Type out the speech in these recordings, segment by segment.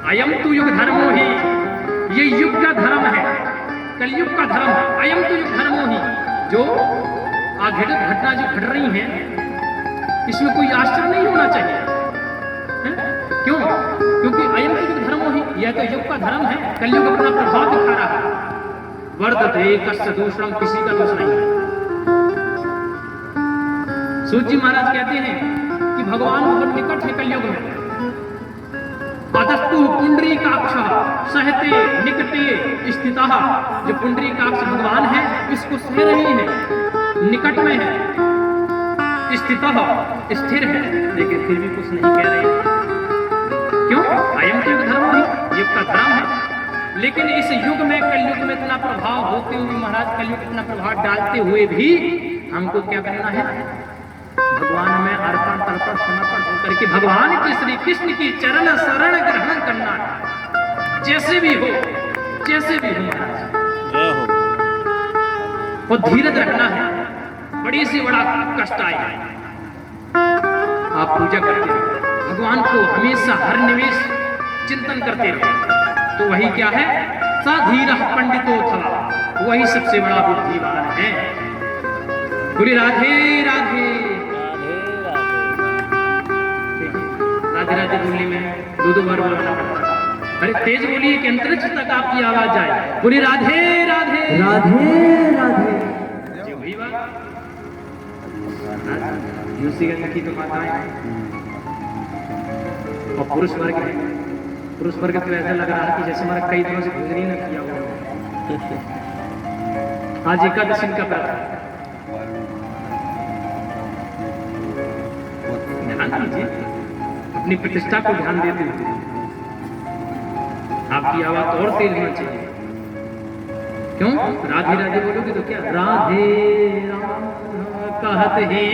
अयम तु युग धर्मो ही, ये युग का धर्म है, कलयुग का धर्म है। अयम तु युग धर्मो ही, जो आघटित घटना जो घट रही हैं इसमें कोई आश्चर्य नहीं होना चाहिए। क्यों? क्योंकि अयम तु युग धर्मो ही, यह तो युग का धर्म है, कलयुग अपना प्रभाव दिखा रहा है। वर्तते कस्य दूषणम, किसी का दोष नहीं है। सूत जी महाराज कहते हैं कि भगवान बहुत निकट है कलयुग में। अतस्तु पुंडरीकाक्ष सहते निकटे स्थितः, जो पुंडरीकाक्ष भगवान है इसको सह रही है, निकट में है, स्थितः स्थिर है, लेकिन फिर भी कुछ नहीं कह रहे। क्यों? अयम तो युग धर्म ही, युग का धर्म है। लेकिन इस युग में, कलयुग में इतना प्रभाव होते हुए महाराज, कलयुग इतना प्रभाव डालते हुए भी हमको क्या करना है? भगवान में अर्पण तर्पण समर्पण होकर के भगवान के श्री कृष्ण की चरण शरण ग्रहण करना है। जैसे भी हो, जैसे भी हो महाराज, और धीरज रखना है। बड़ी से बड़ा कष्ट आए, आप पूजा करते रहो भगवान को, हमेशा हर निवेश चिंतन करते रहो, तो वही क्या है? साधीर पंडितो थवा, वही सबसे बड़ा बुद्धिमान है। बोले राधे राधे। राधे राधे बोलने में दो बार बोलना पड़ता है। अरे तेज बोलिए कि अंतरिक्ष तक आपकी आवाज जाए। बोली राधे राधे राधे राधे। जी वही बात। यूसी का सखी तो माताएं और पुरुष वर्ग है। पुरुष वर्ग तो ऐसा लग रहा है कि जैसे हमारा कई दिनों से भोजन ही न किया हुआ। आज एकादशी का व्रत, ध्यान दीजिए, अपनी प्रतिष्ठा को ध्यान देते हुए आपकी आवाज और तेज होना चाहिए। क्यों? राधे राधे बोलोगे तो क्या? राधे राम कहत ही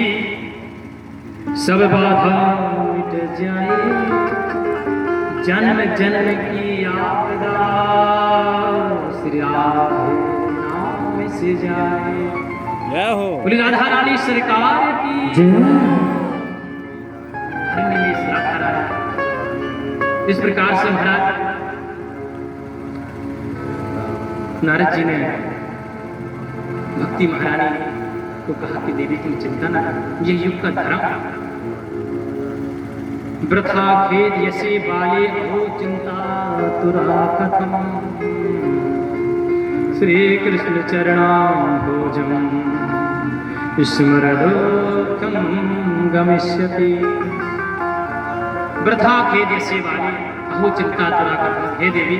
सब बाधा मिट जाए, जन्म जन्म की आपदा श्री राधे नाम से जाए। जय हो। बोली राधा रानी सरकार की जय। इस प्रकार से महाराज नारद जी ने भक्ति महारानी को कहा कि देवी तुम चिंता न करो, ये युग का धर्म। वृथा खेद यसे बाले अहो चिंता तुरा कथम, श्री कृष्ण चरणाम्भोजं स्मरदोत्तम गमिष्यति। वृथा खेद यसे बाले अहो चिंता तुरा कथम, हे देवी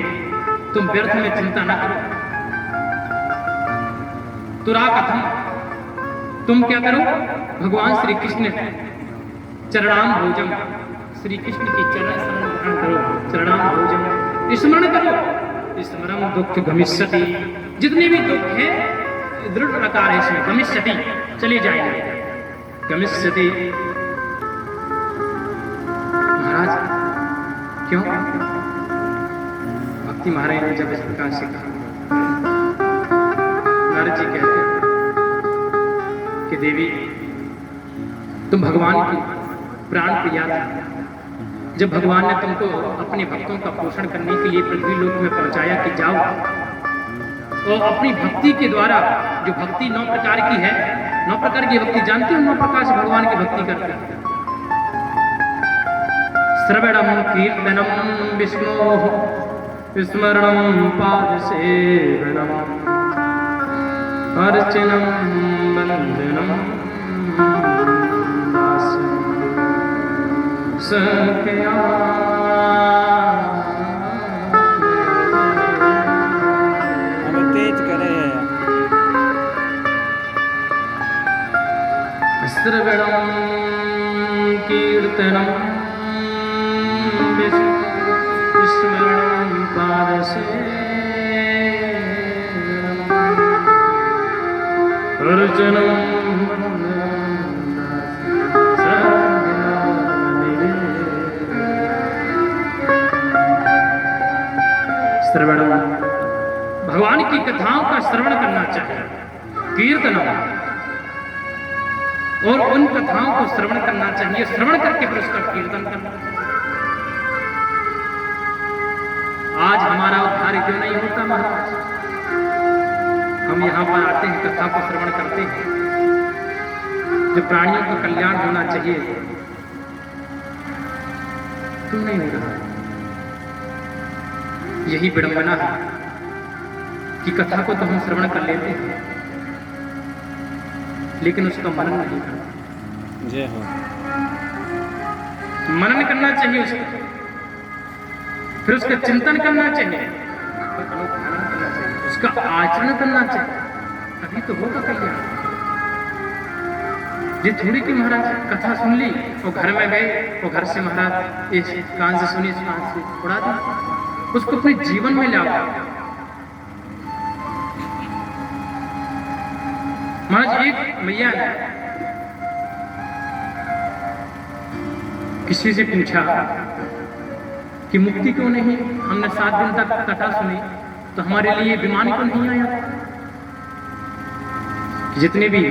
तुम व्यर्थ में चिंता न करो। तुरा कथम, तुम क्या करो? भगवान श्री कृष्ण चरणाम भोजम, श्री कृष्ण की चरण स्मरण करो, चरणाम भोजम स्मरण करो। स्मरण दुख गमिष्यति, जितने भी दुख है दृढ़ प्रकार है इसमें, गमिष्यति चले जाएंगे। गमिष्यति महाराज क्यों? भक्ति महाराज ने जब इस प्रकार से कहा, नारद जी कहते हैं कि देवी तुम भगवान की प्राण प्रिया थी। जब भगवान ने तुमको अपने भक्तों का पोषण करने के लिए पृथ्वी लोक में पहुंचाया कि जाओ, और अपनी भक्ति के द्वारा, जो भक्ति 9 प्रकार की है, 9 प्रकार की भक्ति जानते हो, 9 प्रकार से भगवान की भक्ति करते हैं। श्रवणम कीर्तनम विष्णोः स्मरणम पाद सेवनम अर्चनम वंदनम सख्या। तेज करे। श्रवणम कीर्तनम स्मरणम पाद सेवनम अर्चनम श्रवणम, भगवान की कथाओं का श्रवण करना चाहिए। कीर्तनम, और उन कथाओं को श्रवण करना चाहिए, श्रवण करके फिर उसका कीर्तन करना चाहिए। कार्य क्यों नहीं होता महाराज? हम यहाँ पर आते हैं, कथा को श्रवण करते हैं, जो प्राणियों का कल्याण होना चाहिए क्यों नहीं हो रहा? यही विडंबना है कि कथा को तो हम श्रवण कर लेते हैं लेकिन उसका मनन नहीं करते। जय हो। मनन करना चाहिए उसका, फिर उसका चिंतन करना चाहिए, उसका आचरण करना चाहिए, तभी तो होगा कल्याण। ये थोड़ी कि महाराज कथा सुन ली और घर में गए और घर से महाराज इस कान से सुनी, इस कान से उड़ा दी, उसको अपने जीवन में लाओ। महाराज एक मैया ने किसी से पूछा कि मुक्ति क्यों नहीं, हमने 7 दिन तक कथा सुनी तो हमारे लिए विमान क्यों नहीं आया? जितने भी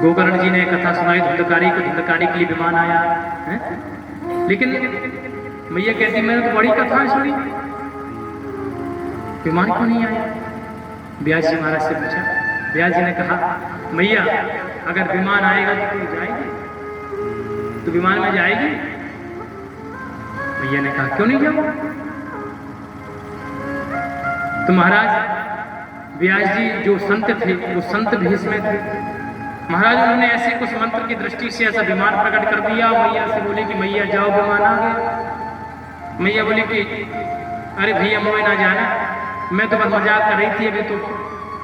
गोकर्ण जी ने कथा सुनाई धुंधकारी को, धुंधकारी के लिए विमान आया है? लेकिन मैया कहती मैंने तो बड़ी कथा सुनी, विमान क्यों नहीं आया? व्यास जी महाराज से पूछा, व्यास जी ने कहा मैया अगर विमान आएगा तो तू जाएगी, तो विमान में जाएगी? मैया ने कहा क्यों नहीं जाऊंगा? तो महाराज व्यास जी जो संत थे वो संत भेष में थे। महाराज उन्होंने ऐसे कुछ मंत्र की दृष्टि से ऐसा विमान प्रकट कर दिया। मैया से बोले कि मैया जाओ, विमान आ गया। मैया बोली कि अरे भैया मोए ना जाना, मैं तो बस मजाक कर रही थी, अभी तो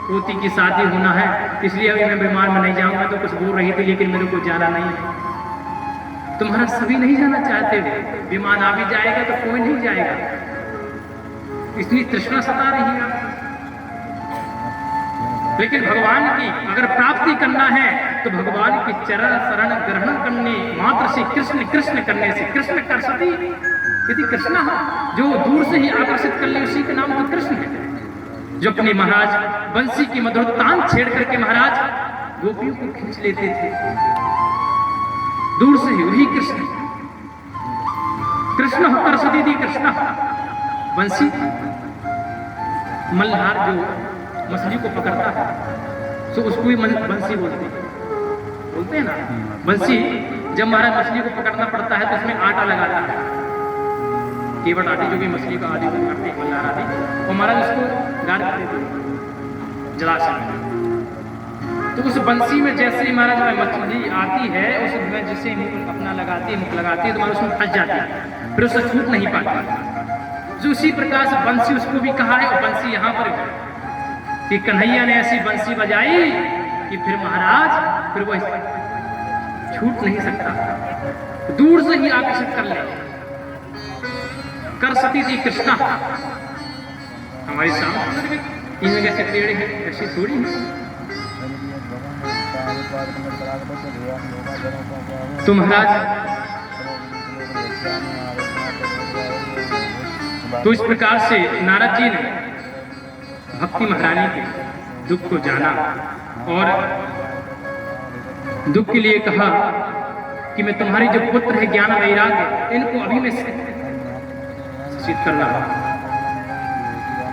पोती की शादी होना है इसलिए अभी मैं विमान में नहीं जाऊंगा। तो कुछ बोल रही थी लेकिन मेरे को जाना नहीं है। तो महाराज सभी नहीं जाना चाहते, विमान आ भी जाएगा तो कोई नहीं जाएगा, इतनी तृष्णा सता रही है। लेकिन भगवान की अगर प्राप्ति करना है तो भगवान की चरण शरण ग्रहण करने मात्र से, कृष्ण कृष्ण करने से, कृष्ण कर सती यदि कृष्ण जो दूर से ही आकर्षित कर ले उसी का नाम तो कृष्ण है। जो अपने महाराज बंसी की मधुर तान छेड़ करके महाराज गोपियों को खींच लेते थे दूर से ही, वही कृष्ण। कृष्ण होकर सती थी कृष्ण। बंसी मल्हार जो मछली को पकड़ता है तो उसको भी बंसी बोलते हैं ना। बंसी जब महाराज मछली को पकड़ना पड़ता है तो उसमें आटा लगाता है, केवट आदि जो भी मछली का आदि करते हैं, मल्हार आदि, और महाराज उसको गाड़ देते हैं जलाशय में। तो उस बंसी में जैसे ही महाराज मछली आती है उसमें जैसे अपना लगाती है, मुख लगाती है तो महाराज उसमें फंस जाती है, फिर उससे छूट नहीं पाती। जो उसी प्रकार से बंसी उसको भी कहा है, और बंसी यहाँ पर कि कन्हैया ने ऐसी बंसी बजाई कि फिर महाराज फिर वो छूट नहीं सकता, दूर से ही आकर्षित कर ले। कर सती थी कृष्णा। हमारी सामने इनमें कैसे पेड़ है, ऐसी थोड़ी है। तो महाराज तो इस प्रकार से नारद जी ने भक्ति महारानी के दुख को जाना और दुख के लिए कहा कि मैं तुम्हारी जो पुत्र है ज्ञान वैराग्य इनको अभी मैं सिद्ध करना।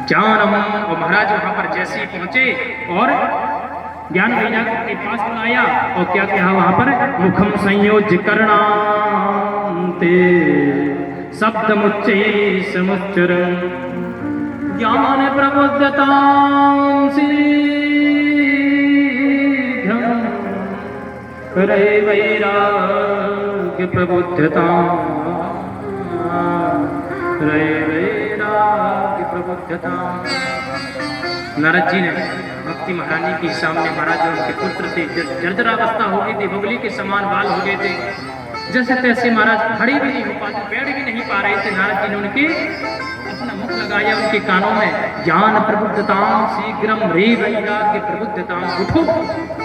ज्ञानम, और महाराज वहां पर जैसे ही पहुंचे और ज्ञान वैराग्य के पास बुलाया और क्या कहा वहां पर, मुखम संयोज्य करणांते शब्दमुच्चै समुच्चरन् ज्ञान प्रबुद्धतां शीघ्रं करे वैराग्य प्रबुद्धतां, करे वैराग्य प्रबुद्धतां। नारद जी ने भक्ति महारानी के सामने महाराज उनके पुत्र थे, जर्जरावस्था हो गई थी, बगली के समान बाल हो गए थे, जैसे तैसे महाराज खड़े भी नहीं हो पाते, बैठ भी नहीं पा रहे थे। नारद जी ने उनके अपना मुख लगाया उनके कानों में, ज्ञान प्रबुद्धतां शीघ्रम रे वैराग्य प्रबुद्धतां, उठो।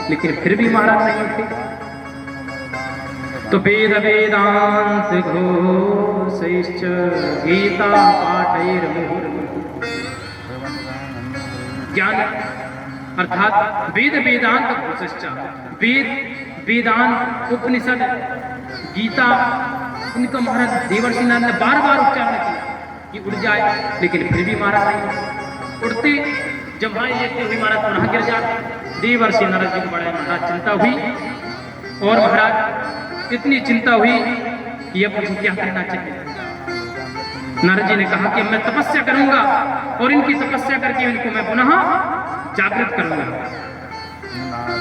लेकिन फिर भी महाराज नहीं उठे। तो वेद वेदांत घोषैश्च गीता पाठैर्मुहुर्मुहुः, ज्ञान अर्थात वेद वेदांत घोषैश्च, वेद वेदांत उपनिषद गीता, इनका महाराज देवर्षि नारद ने बार बार उच्चारण किया कि उड़ जाए, लेकिन फिर भी महाराज नहीं उड़ते। जब वहां लेते हुए महाराज पुनः गिर जाते। देवर्षि नारद जी को बड़ा महाराज चिंता हुई, और महाराज इतनी चिंता हुई कि अब मुझे क्या करना चाहिए। नारद जी ने कहा कि मैं तपस्या करूंगा और इनकी तपस्या करके इनको मैं पुनः जागृत करूंगा,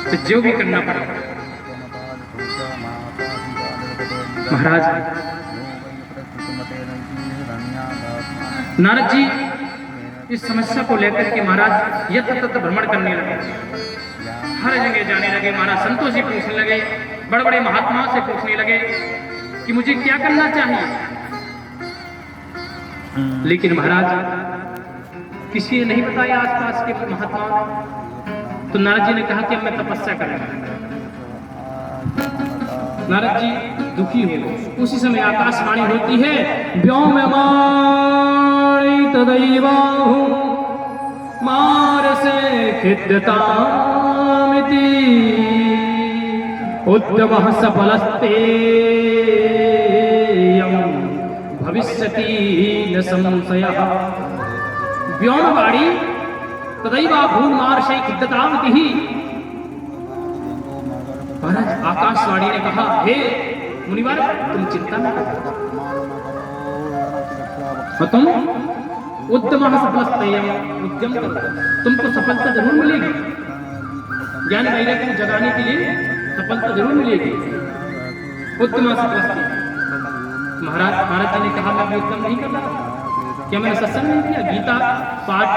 तो जो भी करना पड़ेगा। महाराज नारद जी इस समस्या को लेकर के महाराज यत्र तत्र भ्रमण करने लगे, हर जगह जाने लगे। महाराज संतों से पूछने लगे, बड़े बड़े महात्माओं से पूछने लगे कि मुझे क्या करना चाहिए। लेकिन महाराज किसी ने नहीं बताया आसपास के महात्माओं ने। तो नारद जी ने कहा कि मैं तपस्या करूंगा। नारद जी दुखी हो। उसी समय आकाशवाणी होती है, व्योममाणि तदैवाहु मारसे खिद्यतामिति उद्यमः सफलस्ते भविष्यति न संशयः। व्योमवाणी तदैवाहु मारसे खिद्यतामिति। महाराज आकाशवाणी ने कहा, हे मुनिवर तुम चिंता न करो, तुम उद्यम उद्यम करो, तुमको सफलता जरूर मिलेगी। ज्ञान वैराग्य को जगाने के लिए सफलता जरूर मिलेगी। उद्यम महाराज जी ने कहा, मैं उद्यम नहीं कर रहा। क्या मैंने सत्संग नहीं किया? गीता पाठ,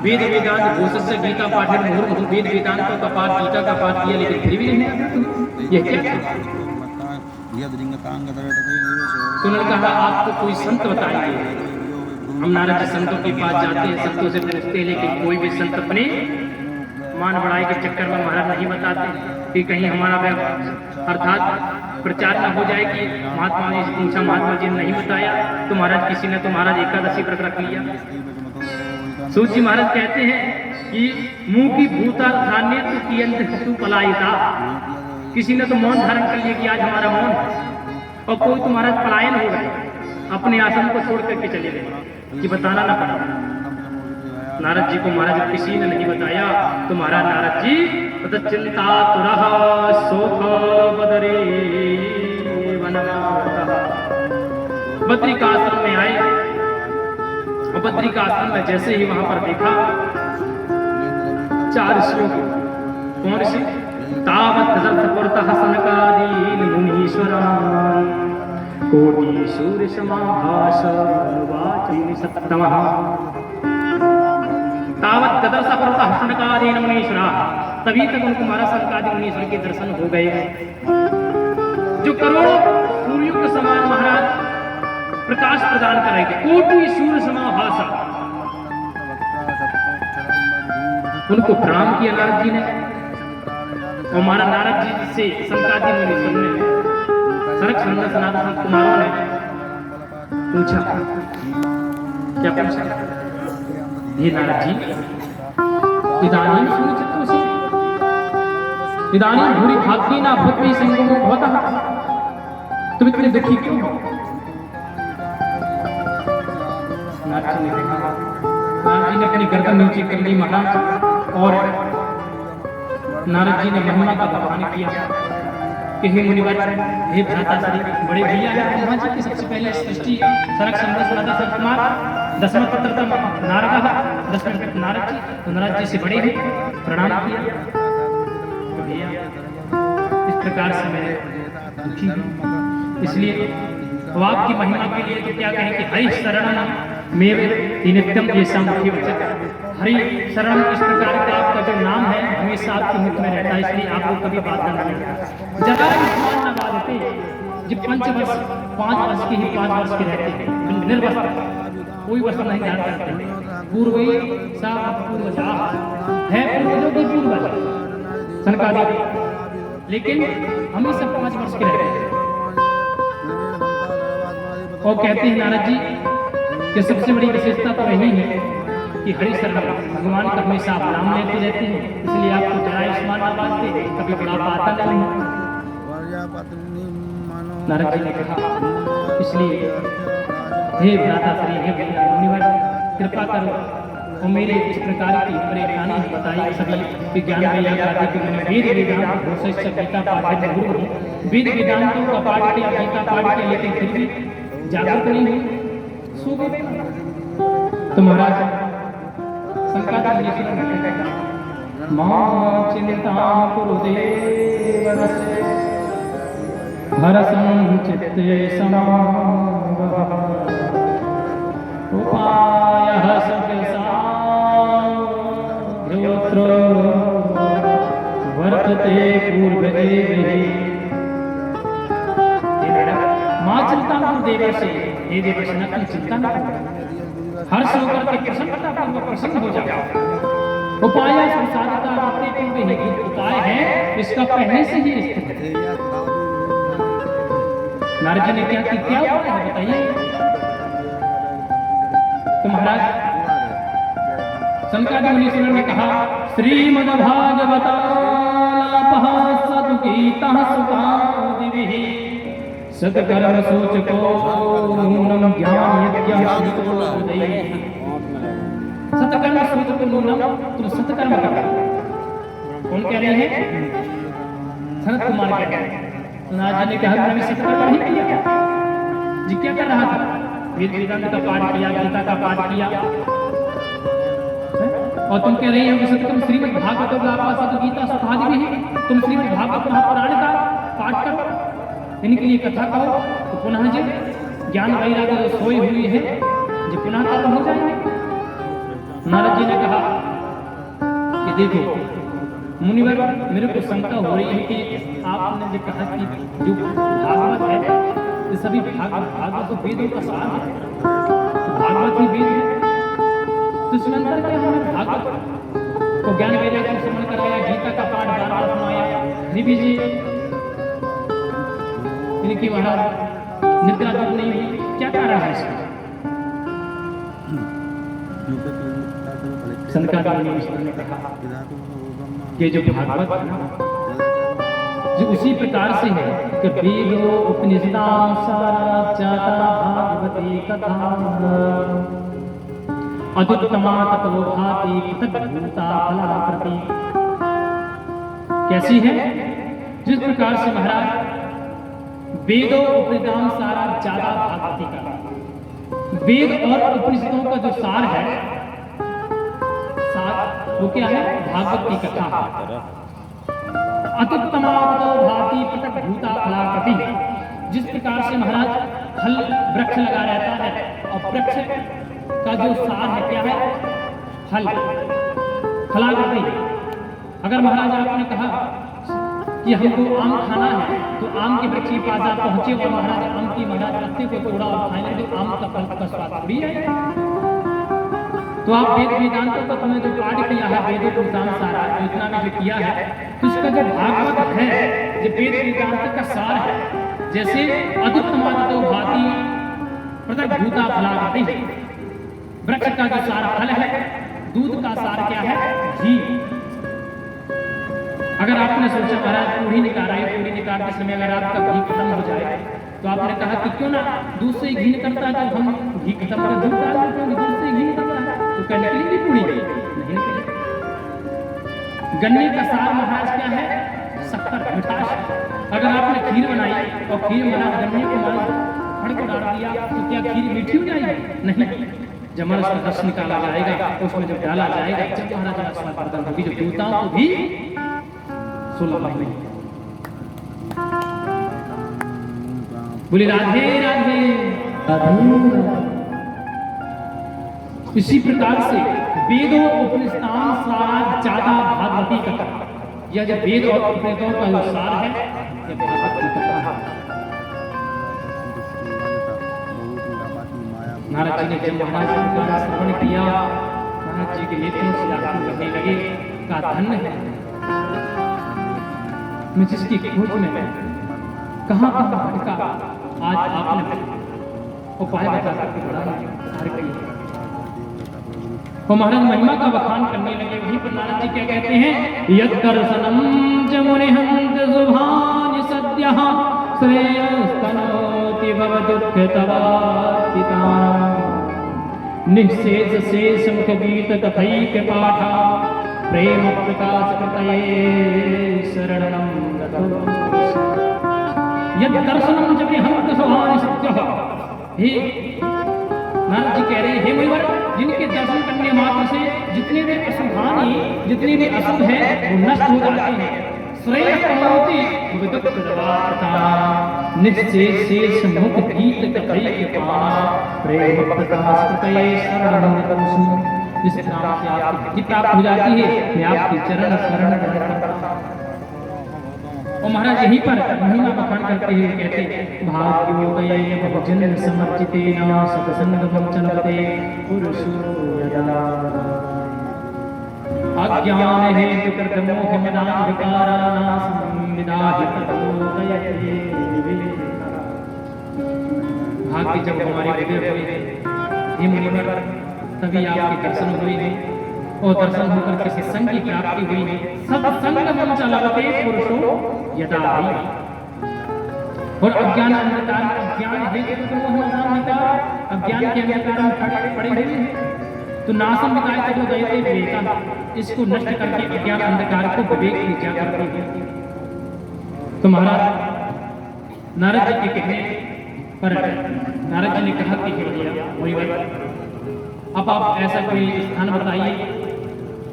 वेद वेदांत घोषस्य गीता पाठ मुहुर्मुहु वेद वेदांत का पाठ, गीता का पाठ किया, लेकिन फिर भी नहीं आता तुम। ये क्या था? तो उन्होंने कहा, आपको कोई संत बताएंगे। हम नारद जी संतों के पास जाते हैं, संतों से पूछते हैं, लेकिन कोई भी संत अपने मान बढ़ाई के चक्कर में महाराज नहीं बताते कि कहीं हमारा अर्थात प्रचार न हो जाए कि महात्मा ने पूछा, महात्मा जी ने नहीं बताया, तो महाराज किसी ने तो महाराज एकादशी व्रत रख लिया। सूत जी महाराज कहते हैं कि मुंह की भूता धान्य तो कियंत हेतु पलायिता। किसी ने तो मौन धारण कर लिया कि आज हमारा मौन है, और कोई तो महाराज पलायन हो गए, अपने आसन को छोड़ करके चले गए कि बताना ना पड़ा। नारद जी को महाराज किसी ने नहीं बताया, तो महाराज नारद जी तत चिंता तुरह सोख बदरे वनमागतः। बद्रिकाश्रम में आए, और बद्रिकाश्रम में जैसे ही वहां पर देखा 4 ऋषियों को। कौन ऋषि? तावत् दर्शपुरतः सनकादीन् मुनीश्वरान् कोटि सूर्य समाभास वाच मुनि सत्तमः। तावत् दर्शपुरतः सनकादीन् मुनीश्वराः। तभी तक उनको महाराज सनकादि मुनीश्वर के दर्शन हो गए, जो करोड़ों सूर्यों के समान महाराज प्रकाश प्रदान करेंगे। कोटि सूर्य समाभास। उनको प्रणाम किया नारद जी ने, और महाराज नारद जी से सनकादि मुनीश्वर ने, सनक सनंदन सनातन कुमारों ने पूछा, क्या पूछा? हे नारद जी, इदानीं सुनिचित्तोऽसि, इदानीं भूरि भाग्येन भवद्भिः संगमो भवतः। तुम इतने दुखी क्यों हो? नारद जी ने कहा, नारद जी ने अपनी गर्दन नीचे कर ली महाराज, और नारद जी ने महिमा का बखान किया कि हे मुनिवर, हे भ्राताश्री, बड़े भैया हैं ब्रह्मा जी की सबसे पहले सृष्टि सनक सनंदन सनातन कुमार, 10वें पुत्र तम नारद, 10वें नारद जी, तो नारद जी से बड़े हैं, प्रणाम किया। तो भैया इस प्रकार से मैं दुखी हूँ, इसलिए तो आपकी महिमा के लिए तो क्या कहें कि हरि शरणम मेरे नित्यम ये मुख्य वचन। हरि शरणम इस प्रकार का आपका जो नाम है हमेशा आपके मुख में रहता है, इसलिए आपको कभी बात नहीं करता। जरा स्नान न बाधते, जब 5 वर्ष के ही 5 वर्ष के रहते हैं, निर्वस्त्र, कोई वस्त्र नहीं धारण करते। पूर्वे सा पूर्वजा है, पूर्वजों के पूर्वज सनकादि, लेकिन हमेशा 5 वर्ष के रहते हैं। और कहते हैं नारद जी कि सबसे बड़ी विशेषता तो यही है कि हरि शरण भगवान का हमेशा आप नाम लेते रहते हैं, इसलिए आपको जरा स्नान न बाधते, कभी बुढ़ापा आता नहीं। नारद जी ने कहा, इसलिए हे भ्राता श्री, हे मुनिवर, कृपा करो और मेरे इस प्रकार की परेशानी बताई सभी विज्ञान आदि के मैंने वेद वेदांत घोषित गीता पाठ गुरु वेद वेदांतों का पाठ किया, गीता पाठ किया, लेकिन फिर भी जागरूक नहीं हुई, सो गए। तो महाराज शंकराचार्य मां चिंता कुरुदेव हरसं चित्ते समावः उपायः सव्यसाध्योऽत्र वर्तते पूर्वदेवैः। मां चिंता कुरुदेव से, हे देवर्षि न चिंता न करो, हर्ष होकर के प्रसन्नता पूर्वक प्रसन्न हो जाओ। उपाय संसारता आपके पूर्व नहीं, उपाय है इसका पहले से ही स्थित है। नारद जी ने क्या उपाय है बताइए। तो महाराज शंकराचार्य मुनीश्वर ने कहा, श्रीमद्भागवतालापः सद्गीतः सुतादिभिः सत्कर्म सूचको नूनं ज्ञान यज्ञासुतोदयैः। सत्कर्म सूचको नूनं, तुम सत्कर्म करो। कौन कह रहे हैं? शरद कुमार कह रहे हैं। तो नारद जी ने कहा, मैंने सत्कर्म नहीं किया जी। क्या कर रहा था? वेद वेदांत का पाठ किया, गीता का पाठ किया, और तुम कह रही हो सत्कर्म श्रीमद् भागवत गीता सुतादिभिः, तुम श्रीमद् भागवत महापुराण का पाठ करो, इनके लिए कथा कहो, तो पुनः जी ज्ञान वैराग्य जो सोई हुई है जो पुनः कर्म हो जाएंगे। नारद जी ने कहा कि देखो मुनिवर, मेरे को शंका हो रही है कि आपने जो कहा कि जो भागवत है ये सभी भागवत तो वेदों का सार है, भागवत ही वेद है, तो इसमें अंतर क्या है? भागवत को ज्ञान वैराग्य का श्रवण कराया, गीता का पाठ बार सुनाया, देवी जी इनकी महाराज निद्रा दूर नहीं हुई, क्या कारण है इसका? शंकराचार्य ने कहा कि जो भागवत है ना, जो उसी प्रकार से है कि वेदो उपनिषदां साराचाता भागवती कथा अद्युत्तमा ततो भाति पृथग्भूता फलाकृति। कैसी है? जिस प्रकार से महाराज वेदों उपनिषदां सारा ज्यादा भागवती का, वेद और उपनिषदों का जो सार है, सार वो क्या है? भागवत की कथा। अत्युत्तमा ततो भाति पृथग्भूता फलाकृति। जिस प्रकार से महाराज फल वृक्ष लगा रहता है और वृक्ष का जो सार है क्या है? फल, फलाकृति। अगर महाराज आपने कहा कि हमको आम खाना है तो आम के वृक्ष के पास आप पहुंचे और महाराज आम की महाराज पत्ते को तोड़ा और खाने तो आम का फल का स्वाद थोड़ी है। तो आप वेद वेदांतों का तुमने जो पाठ किया है, वेदों को सारा इतना भी जो किया है, तो इसका जो भागवत है जो वेद वेदांत का सार है, जैसे अद्युत्तमा ततो भाति पृथग्भूता फलाकृति, वृक्ष का जो सार फल है, दूध का सार क्या है? घी। अगर आपने सोचा महाराज पूरी निकाल रही है, पूरी निकालते समय अगर आपका घी खत्म हो जाए तो आपने कहा कि क्यों ना दूध से घी निकलता है, तो हम घी खत्म कर दूध डाल देते हैं, दूध से घी निकलता है, तो क्या निकलेगी पूरी? नहीं निकलेगी। गन्ने का सार महाराज क्या है? शक्कर, मिठास। अगर आपने खीर बनाई और खीर महाराज गन्ने को फड़ को डाल दिया तो क्या खीर मीठी हो जाएगी? नहीं। जब महाराज उसका रस निकाला जाएगा, उसमें जब डाला जाएगा, जब महाराज रस प्रदान होगी, जो देवताओं को भी सुलभ नहीं। बोले राधे राधे राधे। इसी प्रकार से वेदों उपनिषदां सारा ज्यादा भागवती कथा, यह जो वेद और उपनिषदों का जो सार है यह भागवत की कथा है। नारद जी ने जब महाराज का श्रवण किया, नारद जी के नेत्रों से आंसू बहने लगे। का धन्य है मैं जिसकी खोज में कहां भटका, आज आपने उपाय बता करके बड़ा कार्य किया। वो महाराज महिमा का बखान करने लगे। वहीं पर नारद जी क्या कहते हैं? यद दर्शनम च मुनिहंत शुभानि सद्यः श्रेयस्तनोति भवदुःखितवार्तितानां निःशेष शेष मुख गीत कथैक पाठा प्रेम प्रकाश कृतये शरणं गतो यद दर्शनम जब हम स्वभाव सत्य हे नारद जी कह रहे हे मुनिवर, जिनके दर्शन करने मात्र से जितने भी अशुभानी, जितने भी अशुभ है वो नष्ट हो जाते हैं। श्रेयस्करोति भवदुःखितवार्ता निःशेष शेष मुख गीत कथैक पाठा प्रेम प्रकाश कृतये शरणं गतो। जिस नाम से आपकी प्राप्त हो जाती है मैं आपकी चरण शरण करता हूं। और महाराज यहीं पर महिमा बखान करते हुए कहते भाग्योदये भवजन समर्चितेन सत्संगम चलते पुरुषो यदा अज्ञान हेतु कृत मोह मदान्धकारानां विदाहि ततोदयते भाग्य जब हमारे हृदय हुए हे मुनिवर तभी आपके दर्शन हुए हैं और दर्शन होकर किसी संग की प्राप्ति हुई है। सत्संगम चलते पुरुषो यदा और अज्ञान अंधकार अज्ञान है कि तो मोह अंधकार अज्ञान के अंधकार में पड़े हुए हैं तो नासम विदाय तो दैते विवेका इसको नष्ट करके अज्ञान अंधकार को विवेक की क्या करते हैं। तो महाराज नारद जी के कहने पर नारद जी ने कहा कि हे मुनिवर अब आप ऐसा कोई स्थान बताइए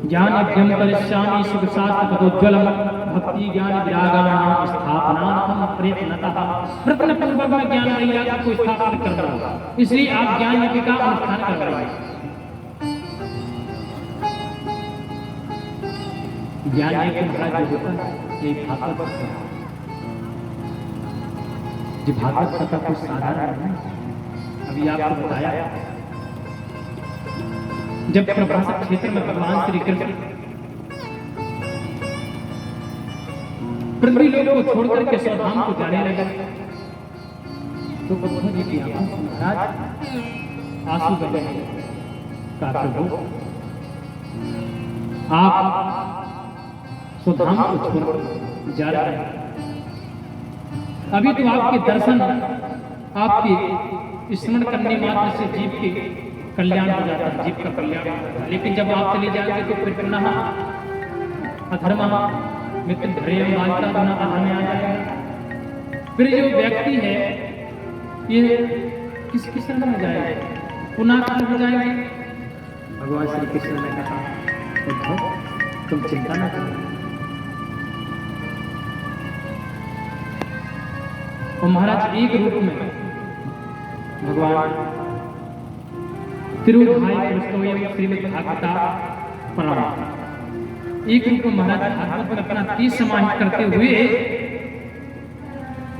ज्ञान अध्ययन करिष्यामि सुख शास्त्र पदोज्वलम भक्ति ज्ञान विरागाणां स्थापनार्थं प्रयत्नतः प्रयत्न पूर्वक मैं ज्ञान वैराग्य को स्थापित कर रहा हूं, इसलिए आप ज्ञान यज्ञ का अनुष्ठान कर रहे हैं। ज्ञान यज्ञ महाराज जो होता है ये भागवत जी भागवत कथा कुछ साधारण है। अभी आपको बताया जब प्रभास क्षेत्र में भगवान श्री कृष्ण पृथ्वी लोक को छोड़कर के स्वधाम को जाने लगे तो उद्धव जी की आंखों से महाराज आंसू बहे का प्रभु आप स्वधाम को छोड़ जा रहे हैं, अभी तो आपके दर्शन आपके स्मरण करने मात्र से जीव के कल्याण हो जाता है, जीव का कल्याण हो जाता है। लेकिन जब आप चले जाएंगे तो फिर पुनः अधर्म मित्र धैर्य मानता पुनः अधर्म में आ जाएगा। फिर जो व्यक्ति है ये किस शरण में जाएगा, पुनः कहाँ हो जाएंगे। भगवान श्री कृष्ण ने कहा उद्धव तुम चिंता न करो। और महाराज एक रूप में भगवान तिरुधाय पुस्तोयम श्रीमद् भागवता पुराण एक रूप में महाराज भागवत में अपना तीस समाहित करते हुए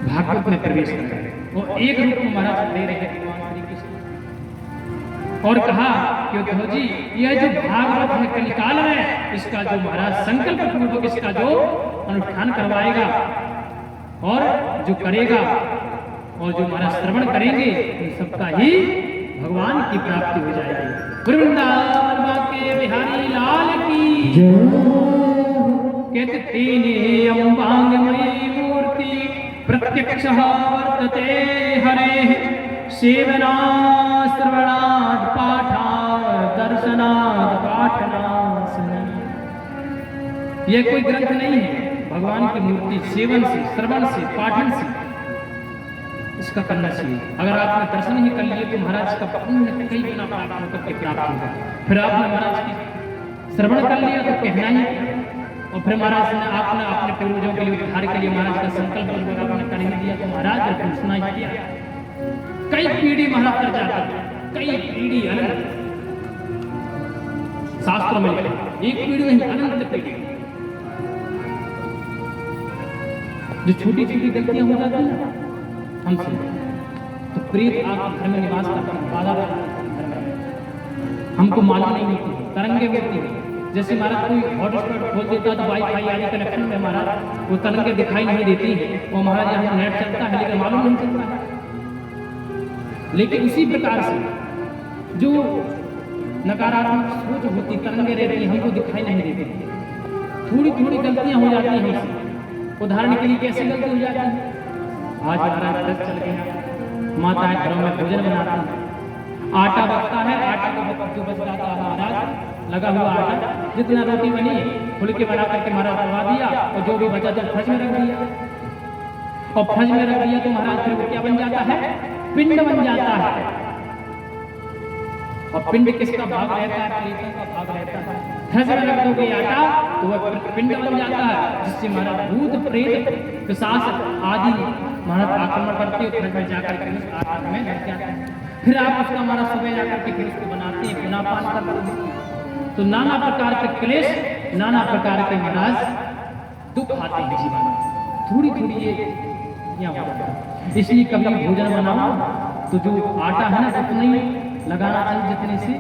भागवत में प्रवेश कर रहे और एक रूप में महाराज दे रहे हैं भगवान श्री कृष्ण और कहा कि उद्धव जी यह जो भागवत है कलिकाल में इसका जो महाराज संकल्प पूर्वक इसका जो अनुष्ठान करवाएगा और जो करेगा और जो महाराज श्रवण करेंगे इन सबका ही भगवान की प्राप्ति हो जाएगी। वृंदावन के बिहारी लाल की कहते तेने अम्बांगमयी मूर्ति प्रत्यक्षः वर्तते हरे सेवना श्रवणात् पाठात् दर्शनात् पाठनात्। यह कोई ग्रंथ नहीं है, भगवान की मूर्ति सेवन से श्रवण से पाठन से इसका करना चाहिए। अगर आपने दर्शन ही कर लिए तो महाराज का पुण्य कई गुना प्राप्त होकर के प्राप्त होगा। फिर आपने महाराज की श्रवण कर लिया तो कहना ही और फिर महाराज ने आपने अपने पूर्वजों के लिए उद्धार के लिए महाराज का संकल्प आपने कर ही दिया तो महाराज ने पूछना ही किया। कई पीढ़ी महाराज कर जाता है, कई पीढ़ी अनंत शास्त्रों में लिखा एक पीढ़ी नहीं अनंत पीढ़ी जो छोटी छोटी गलतियां हो जाती है हमसे तो प्रेत आपके घर में निवास करते हैं, बाधा हमको मालूम नहीं होती, तरंगे होती है। जैसे महाराज कोई हॉटस्पॉट खोल देता तो वाईफाई आदि कनेक्शन में महाराज वो तरंगे दिखाई नहीं देती है और महाराज यहाँ नेट चलता है लेकिन मालूम नहीं चलता है। लेकिन उसी प्रकार से जो नकारात्मक सोच होती तरंगे रहती हमको दिखाई नहीं देती, थोड़ी थोड़ी गलतियां हो जाती हैं हमसे। उदाहरण के लिए कैसे गलती हो जाती है आज महाराज व्रत चल गया, माताएं घरों में भोजन बनाती हैं, आटा बचता है, आटा को जो बच जाता है महाराज लगा हुआ आटा, जितना रोटी बनी फुलके बना करके महाराज करवा दिया, और जो भी बचा तो फ्रिज में रख दिया, और फ्रिज में रख दिया तो महाराज फिर वो क्या बन जाता है, पिंड बन जाता है। और पिंड किसका भाग रहता है, प्रेतों का भाग रहता है। फ्रिज में रख दोगे आटा तो वह पिंड बन जाता है, जिससे महाराज भूत प्रेत पिशाच आदि महाराज आक्रमण करते हो, फ्रिज में जाकर के उस आटा में लग जाता है। फिर आप उसका महाराज सुबह जाकर के फिर उसको बनाते हैं, बिना पान करते हैं। तो नाना प्रकार के क्लेश, नाना प्रकार के महाराज दुख आते हैं जीवन में, थोड़ी थोड़ी ये यहाँ होता है। इसलिए कभी भोजन बनाओ तो जो आटा है ना उतना ही लगाना चाहिए जितने से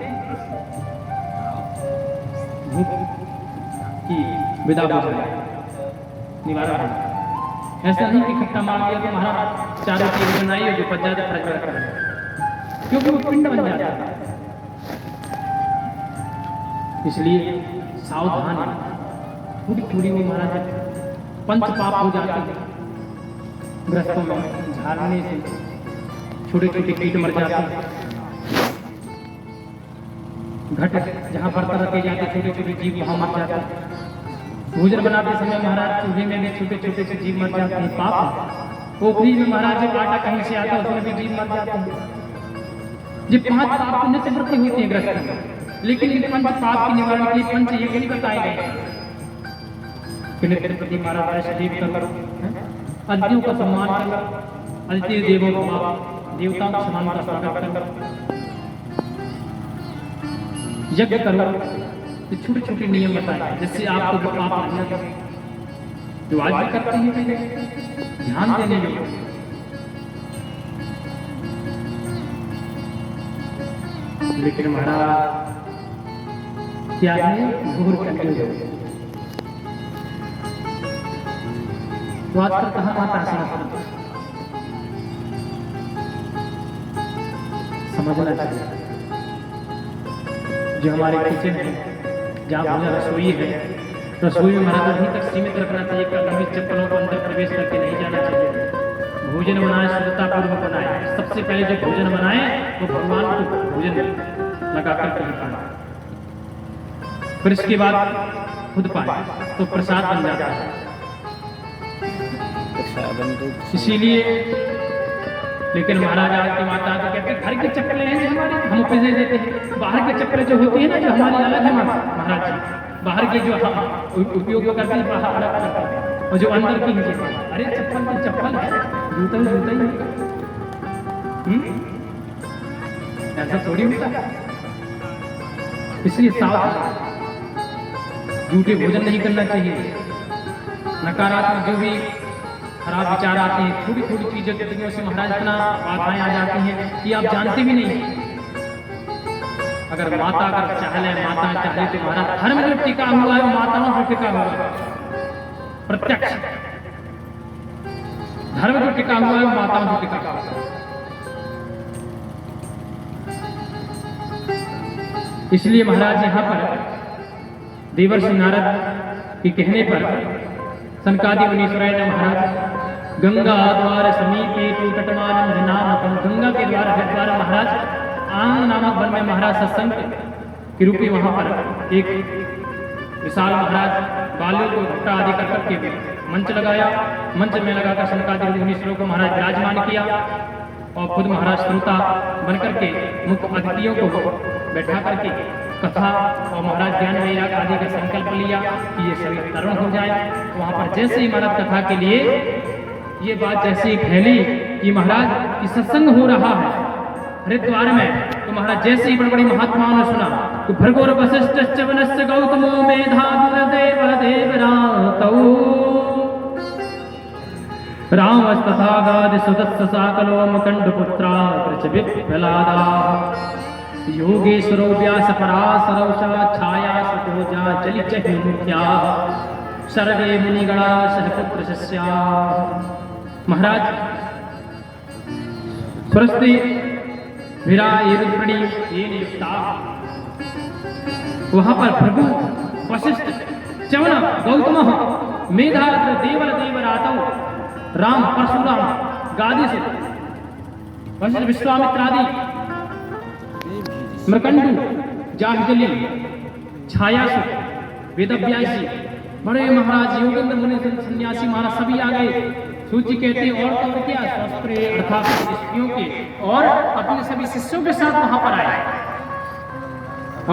भूख की विदा हो जाए, निवारण हो जाए। ऐसा नहीं कि खट्टा मार दिया तो महाराज चारों चीज बनाई और जो बच जाता फ्रिज में रखा है, क्योंकि वो पिंड बन जाता है। इसलिए सावधान, थोड़ी थोड़ी वो महाराज पंच पाप हो जाते हैं ग्रस्तों में, झाड़ने से छोटे छोटे कीट मर जाते हैं, घट जहाँ बर्तन रखे जाते छोटे छोटे जीव वहाँ मर जाते हैं। भोजन बनाते समय महाराज चूल्हे में भी छोटे छोटे से जीव मर जाते हैं, पाप। पोखरी में महाराज जब आटा कहीं से आता है उसमें भी जीव मर जाते हैं। ये 5 पाप की नित्य वृत्ति होती है ग्रस्त में, लेकिन इन 5 पाप के निवारण के लिए पंच यज्ञ नहीं बताए गए कि नित्य प्रति महाराज वैष्णदेव करो, अतिथियों का सम्मान करो, अतिथि देवों का देवताओं का सम्मान का स्वागत करो, यज्ञ करो। ये छोटे छोटे नियम बताए जिससे आपको जो पाप नहीं लगे, जो आज भी करते हैं ध्यान देने में। लेकिन महाराज क्या है, घोर कलयुग। तो आजकल कहाँ माता समझना चाहिए। जो हमारे किचन है, जहाँ भोजन रसोई है, रसोई में महाराज अभी तक सीमित रखना चाहिए, कभी चप्पलों को अंदर प्रवेश करके नहीं जाना चाहिए। भोजन बनाए शुद्धतापूर्वक बनाए। सबसे पहले जो भोजन बनाए वो भगवान को भोजन लगा कर कहीं पाए, फिर इसके बाद खुद पाए तो प्रसाद बन जाता है। इसीलिए लेकिन महाराज आज की माता तो कहते हैं घर की चप्पलें हैं जो हमारी, हम पैसे देते हैं। बाहर की चप्पलें जो होती है ना, जो हमारी अलग है महाराज जी, बाहर की जो हम उपयोग करते हैं बाहर अलग करते हैं, और जो अंदर की है, अरे चप्पल तो चप्पल है, जूता ही जूता ही, ऐसा थोड़ी होता है। इसलिए सावधान, झूठे भोजन नहीं करना चाहिए। नकारात्मक जो भी खराब विचार आते हैं, थोड़ी थोड़ी चीजें दुनिया से महाराज इतना बाधाएं आ जाती हैं कि आप जानते भी नहीं। अगर माता अगर चाहे, माता चाहे तो महाराज धर्म जो टिका हुआ है माताओं से टिका हुआ है, प्रत्यक्ष धर्म जो टिका हुआ है माताओं से टिका हुआ है। इसलिए महाराज यहाँ पर देवर्षि नारद के कहने पर सनकादि मुनीश्वराय ने महाराज गंगा द्वार समीपे तु तटमानं नामकं, गंगा के द्वारा महाराज आंग नामक वन में महाराज सत्संग के रूप में वहां पर एक विशाल महाराज बालियों को घट्टा आदि कर करके मंच लगाया। मंच में लगाकर सनकादि मुनीश्वरों को महाराज विराजमान किया और खुद महाराज श्रोता बनकर के मुख्य अतिथियों को बैठा करके कथा और महाराज ज्ञान वैराग आदि का संकल्प लिया कि ये सभी तरुण हो जाए। वहां पर जैसे ही महाराज कथा के लिए ये बात जैसे ही फैली कि महाराज कि सत्संग हो रहा है हरिद्वार में, तो महाराज जैसे ही बड़े बड़े महात्माओं ने सुना तो भृगुर वशिष्ठ वनस्य गौतमो मेधावी देव देवरातौ रामस्तथा गादि सुदत्त साकलो मुकंड पुत्रा प्रचविप्रलादा योगेश्वरो व्यास पराशरौषा छाया सुतोजा चलिचहि मुख्या सर्वे मुनिगणा सहपुत्र शिष्या। महाराज स्वस्ति विरायुर्पणि येन युक्ता, वहां पर भृगु वशिष्ठ च्यवन गौतम मेधाद्र देवल देवरातौ राम परशुराम गादी से वशिष्ठ विश्वामित्रादि मृकंडु जाहजली छायासुत वेदव्यासी बड़े महाराज योगेंद्र मुनि सन्यासी महाराज सभी आ गए। सूची कहते हैं और क्या शास्त्र अर्थात स्त्रियों के और अपने सभी शिष्यों के साथ वहां पर आए।